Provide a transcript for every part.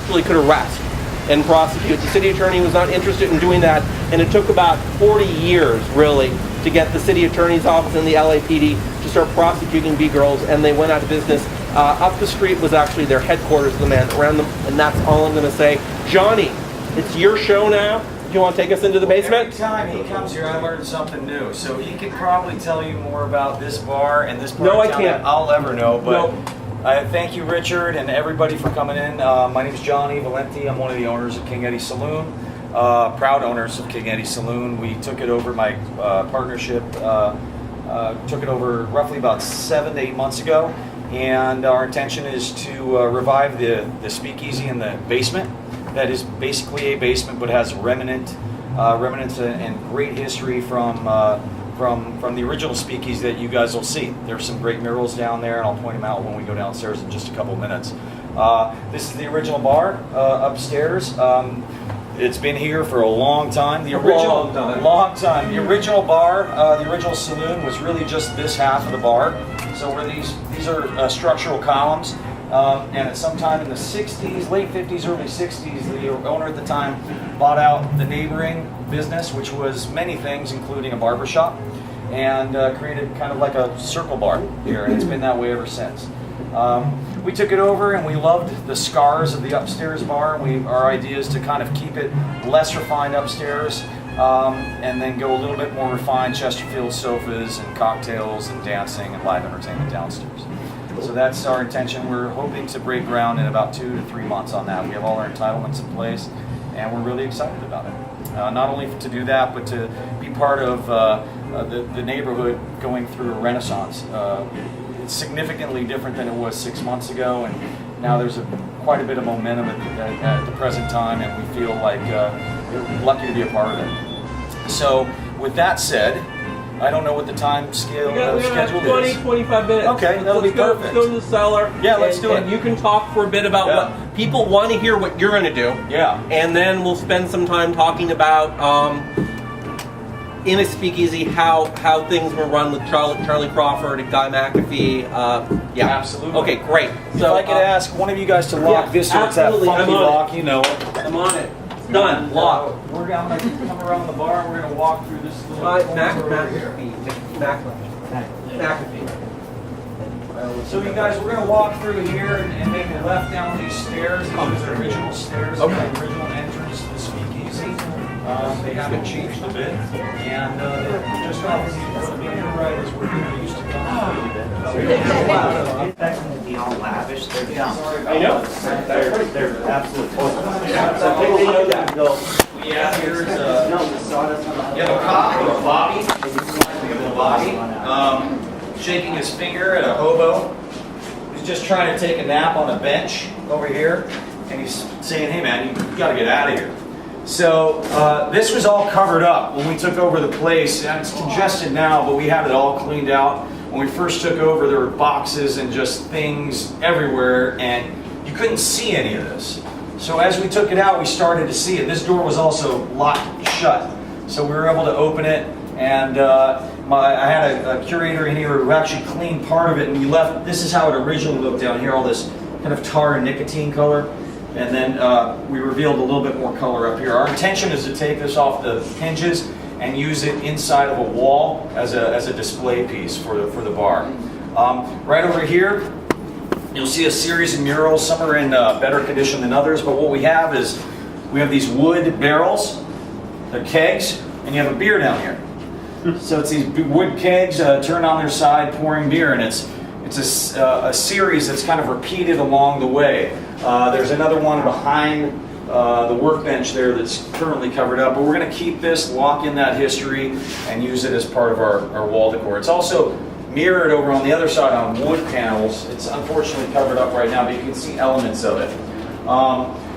actually could arrest and prosecute. The city attorney was not interested in doing that, and it took about 40 years, really, to get the city attorney's office and the LAPD to start prosecuting B-girls, and they went out of business. Up the street was actually their headquarters, the man that ran them, and that's all I'm going to say. Johnny, it's your show now. Do you want to take us into the basement? Every time he comes here, I learn something new. So he can probably tell you more about this bar and this part No, of I town can't. than I'll ever know. But No. Thank you, Richard, and everybody for coming in. My name is Johnny Valenti. I'm one of the owners of King Eddy Saloon. Proud owners of King Eddy Saloon. We took it over, my partnership took it over roughly about 7 to 8 months ago. And our intention is to revive the speakeasy in the basement. That is basically a basement, but has remnants and great history from the original speakeasy that you guys will see. There's some great murals down there, and I'll point them out when we go downstairs in just a couple minutes. This is the original bar upstairs. It's been here for a long time. The original long time. The original bar, the original saloon was really just this half of the bar. So where these are structural columns. And at some time in the 60s, late 50s, early 60s, the owner at the time bought out the neighboring business, which was many things, including a barber shop, and created kind of like a circle bar here, and it's been that way ever since. We took it over, and we loved the scars of the upstairs bar. Our idea is to kind of keep it less refined upstairs, and then go a little bit more refined Chesterfield sofas and cocktails and dancing and live entertainment downstairs. So that's our intention. We're hoping to break ground in about 2 to 3 months on that. We have all our entitlements in place, and we're really excited about it. Not only to do that, but to be part of the neighborhood going through a renaissance. It's significantly different than it was 6 months ago, and now there's quite a bit of momentum at the present time, and we feel like we're lucky to be a part of it. So with that said, I don't know what the time scale schedule is. 25 minutes. Okay, that'll be perfect. Let's go to the cellar. Yeah, let's do it. And you can talk for a bit about what people want to hear what you're going to do. Yeah. And then we'll spend some time talking about in a speakeasy how things were run with Charlie Crawford and Guy McAfee. Yeah, absolutely. Okay, great. So if I could ask one of you guys to lock this, so it's that funky lock, you know. I'm on it. Done. Lock. We're going to come around the bar. We're going to walk through this little McAfee. So you guys, we're going to walk through here and make a left down these stairs. These are the original stairs, the original entrance to the speakeasy. They haven't changed a bit, and just off the right is where people used to come. Expecting to be all lavish, they're dumb. I know. They're absolute toys. Yeah, here's the cop, or Bobby. Bobby, shaking his finger at a hobo. He's just trying to take a nap on a bench over here, and he's saying, "Hey man, you got to get out of here." So this was all covered up when we took over the place. And it's congested now, but we had it all cleaned out. When we first took over, there were boxes and just things everywhere, and you couldn't see any of this. So as we took it out, we started to see it. This door was also locked shut, so we were able to open it. And I had a curator in here who actually cleaned part of it, and we left. This is how it originally looked down here, all this kind of tar and nicotine color. And then we revealed a little bit more color up here. Our intention is to take this off the hinges and use it inside of a wall as a display piece for the bar. Right over here, you'll see a series of murals. Some are in better condition than others, but what we have is we have these wood barrels, they're kegs, and you have a beer down here. So it's these wood kegs turned on their side, pouring beer, and it's a series that's kind of repeated along the way. There's another one behind the workbench there that's currently covered up, but we're going to keep this, lock in that history, and use it as part of our wall decor. It's also mirrored over on the other side on wood panels. It's unfortunately covered up right now, but you can see elements of it.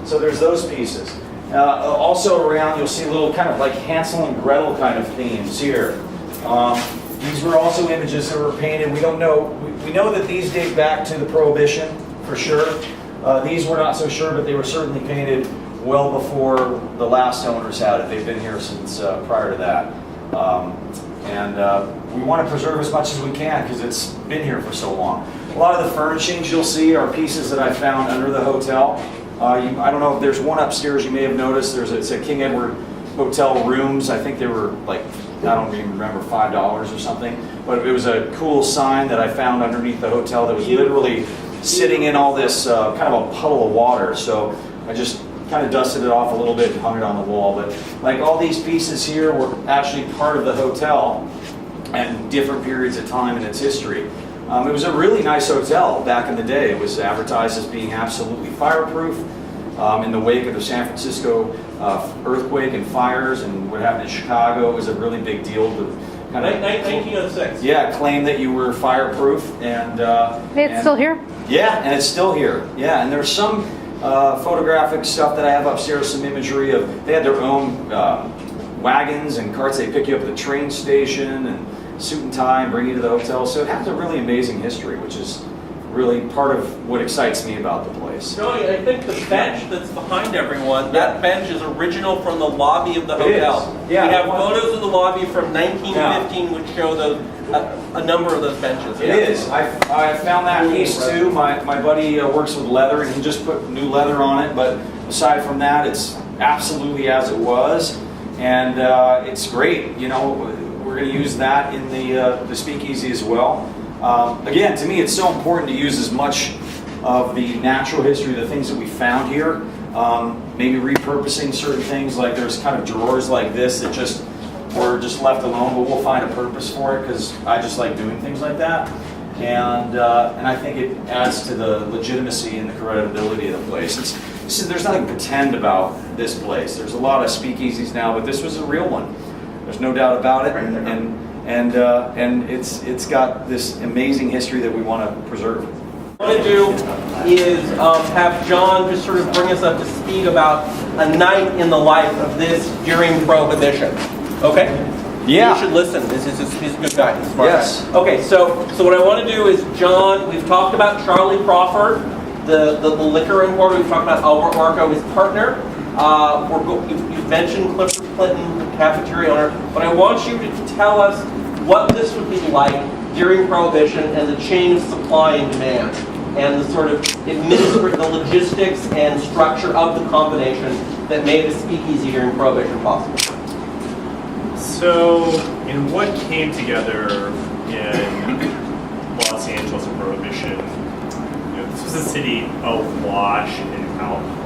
So there's those pieces. Also around, you'll see little kind of like Hansel and Gretel kind of themes here. These were also images that were painted. We don't know. We know that these date back to the Prohibition for sure. These we're not so sure, but they were certainly painted well before the last owners had it. They've been here since prior to that. We want to preserve as much as we can because it's been here for so long. A lot of the furnishings you'll see are pieces that I found under the hotel. I don't know if there's one upstairs you may have noticed. It's a King Edward Hotel rooms. I think they were like, I don't even remember, $5 or something. But it was a cool sign that I found underneath the hotel that was literally sitting in all this kind of a puddle of water. So I just kind of dusted it off a little bit and hung it on the wall. But like all these pieces here were actually part of the hotel and different periods of time in its history. It was a really nice hotel back in the day. It was advertised as being absolutely fireproof. In the wake of the San Francisco earthquake and fires and what happened in Chicago, it was a really big deal to kind of 1906. Yeah, claim that you were fireproof and It's still here? yeah, and it's still here. Yeah, and there's some photographic stuff that I have upstairs, some imagery of, they had their own wagons and carts. They pick you up at the train station and suit and tie and bring you to the hotel. So it has a really amazing history, which is really part of what excites me about the place. Joey, I think the bench that's behind everyone, that bench is original from the lobby of the It hotel. is. Yeah. We have photos of the lobby from 1915 which show those, a number of those benches. It is. I found that piece too. My buddy works with leather and he just put new leather on it, but aside from that, it's absolutely as it was. And it's great. You know, we're going to use that in the speakeasy as well. Again, to me, it's so important to use as much of the natural history, the things that we found here. Maybe repurposing certain things, like there's kind of drawers like this that just were just left alone, but we'll find a purpose for it because I just like doing things like that. And I think it adds to the legitimacy and the credibility of the place. There's nothing pretend about this place. There's a lot of speakeasies now, but this was a real one. There's no doubt about it. And it's got this amazing history that we want to preserve. What I want to do is have John just sort of bring us up to speed about a night in the life of this during Prohibition. Okay? Yeah. You should listen. He's a good guy. He's a smart Yes. guy. Okay, so what I want to do is, John, we've talked about Charlie Crawford, the liquor importer. We've talked about Albert Marco, his partner. You've mentioned Clifford Clinton, the cafeteria owner, but I want you to tell us what this would be like during Prohibition and the chain of supply and demand, and the sort of the logistics and structure of the combination that made the speakeasy during Prohibition possible. So, in what came together in Los Angeles and Prohibition, this was a city awash in alcohol.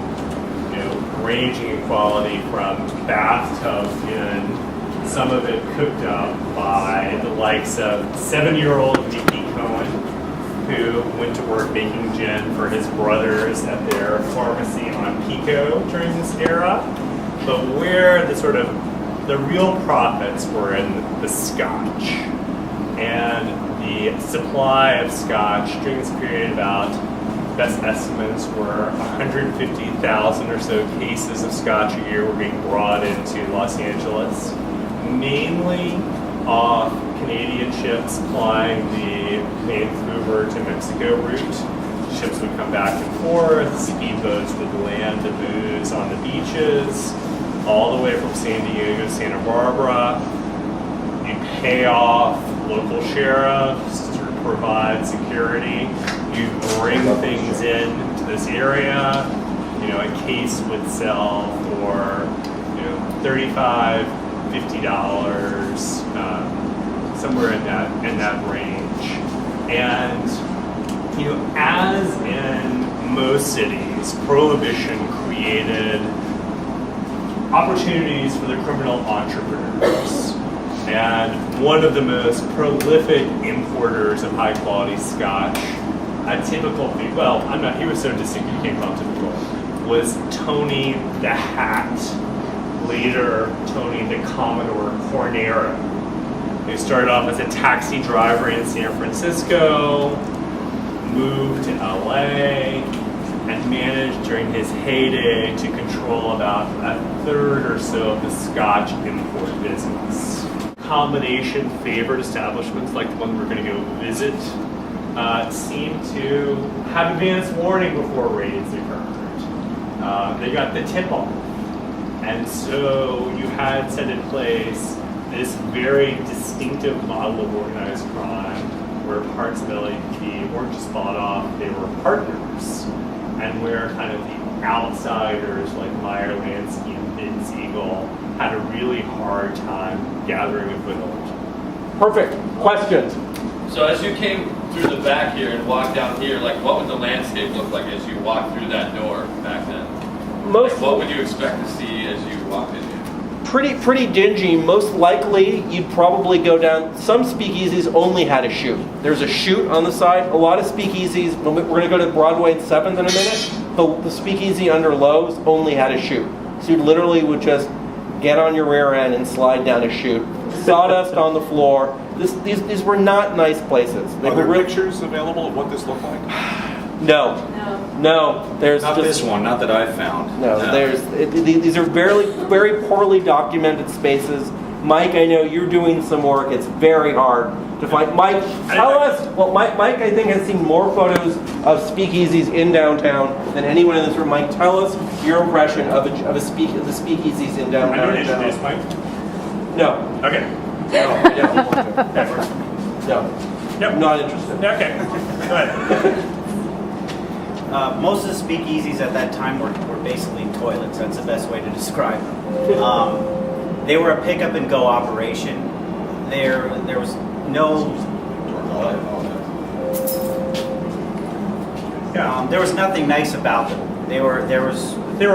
Ranging in quality from bathtub in, some of it cooked up by the likes of 7-year-old Dickie Cohen, who went to work making gin for his brothers at their pharmacy on Pico during this era, but where the real profits were in the Scotch. And the supply of Scotch during this period, best estimates were 150,000 or so cases of Scotch a year were being brought into Los Angeles, mainly off Canadian ships plying the Vancouver to Mexico route. Ships would come back and forth, speedboats would land the booze on the beaches, all the way from San Diego to Santa Barbara. You pay off local sheriffs to provide security. You bring things in to this area. A case would sell for $35, $50, somewhere in that range. And as in most cities, Prohibition created opportunities for the criminal entrepreneurs. And one of the most prolific importers of high quality Scotch, a typical, he was so distinct you can't call him typical, was Tony the Hat, later Tony the Commodore Cornero. He started off as a taxi driver in San Francisco, moved to LA, and managed during his heyday to control about a third or so of the Scotch import business. Combination favored establishments like the one we're going to go visit seem to have advance warning before raids occurred. They got the tip-off, and so you had set in place this very distinctive model of organized crime where parts of LAPD weren't just bought off, they were partners, and where kind of the outsiders like Meyer, Lansky, and Siegel had a really hard time gathering a foothold. Perfect. Questions? So as you came through the back here and walked down here, like what would the landscape look like as you walked through that door back then? Most What would you expect to see as you walked in here? pretty dingy. Most likely, you'd probably go down. Some speakeasies only had a chute. There's a chute on the side. A lot of speakeasies. We're going to go to Broadway and 7th in a minute. The speakeasy under Lowe's only had a chute, so you literally would just get on your rear end and slide down a chute. Sawdust on the floor. These were not nice places. They Are were there pictures available of what this looked like? No. There's Not just this one, not that I've found. these are very poorly documented spaces. Mike, I know you're doing some work. It's very hard to find. Mike, tell us. Well, Mike, I think has seen more photos of speakeasies in downtown than anyone in this room. Mike, tell us your impression of the speakeasies in downtown. I'm going to introduce Mike. No. Okay. No. Yep. Not interested. Okay. Go ahead. Most of the speakeasies at that time were basically toilets. That's the best way to describe them. They were a pick up and go operation. There was no. There was nothing nice about them. They were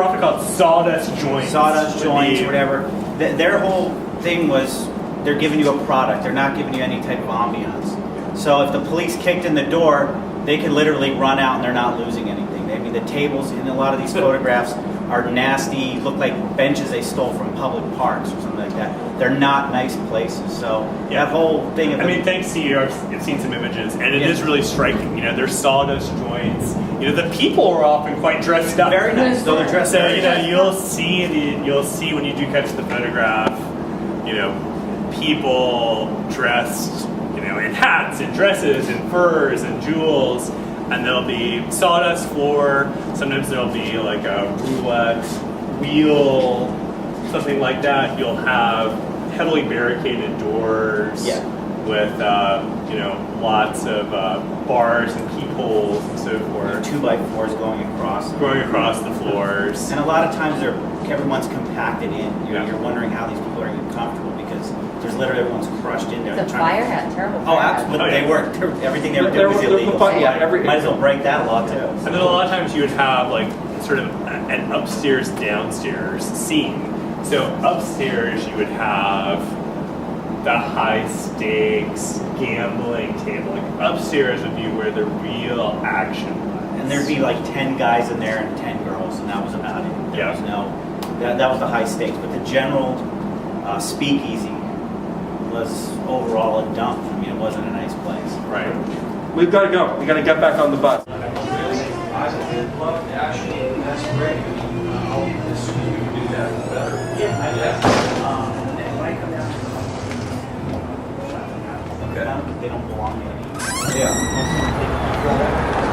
often called sawdust joints. Sawdust joints, whatever. Their whole thing was they're giving you a product. They're not giving you any type of ambiance. So if the police kicked in the door, they could literally run out and they're not losing anything. I mean, the tables in a lot of these photographs are nasty, look like benches they stole from public parks or something like that. They're not nice places. So that whole thing of thanks to you, I've seen some images, and it is really striking. They're sawdust joints. The people are often quite dressed up. very nice. So they're dressed So very nice. you'll see when you do catch the photograph, people dressed, in hats and dresses and furs and jewels, and there'll be sawdust floor. Sometimes there'll be like a roulette wheel, something like that. You'll have heavily barricaded doors with lots of bars and peepholes and so forth. 2x4s going across the floors. And a lot of times everyone's compacted in. You're wondering how these people are even comfortable because there's literally everyone's crushed in there. The fire hat, terrible Oh, fire hat. absolutely. Oh, yeah. They were. Everything they were doing was illegal. Might as well break that law too. And then a lot of times you would have like sort of an upstairs downstairs scene. So upstairs you would have the high stakes gambling table. Like upstairs would be where the real action was. And there'd be like 10 guys in there and 10 girls, and that was about it. There was that was the high stakes. But the general speakeasy was overall a dump. I mean, it wasn't a nice place. Right. We've got to go. We got to get back on the bus. I would love to actually, that's great. I'll assume you can do that better. They don't belong there. Yeah.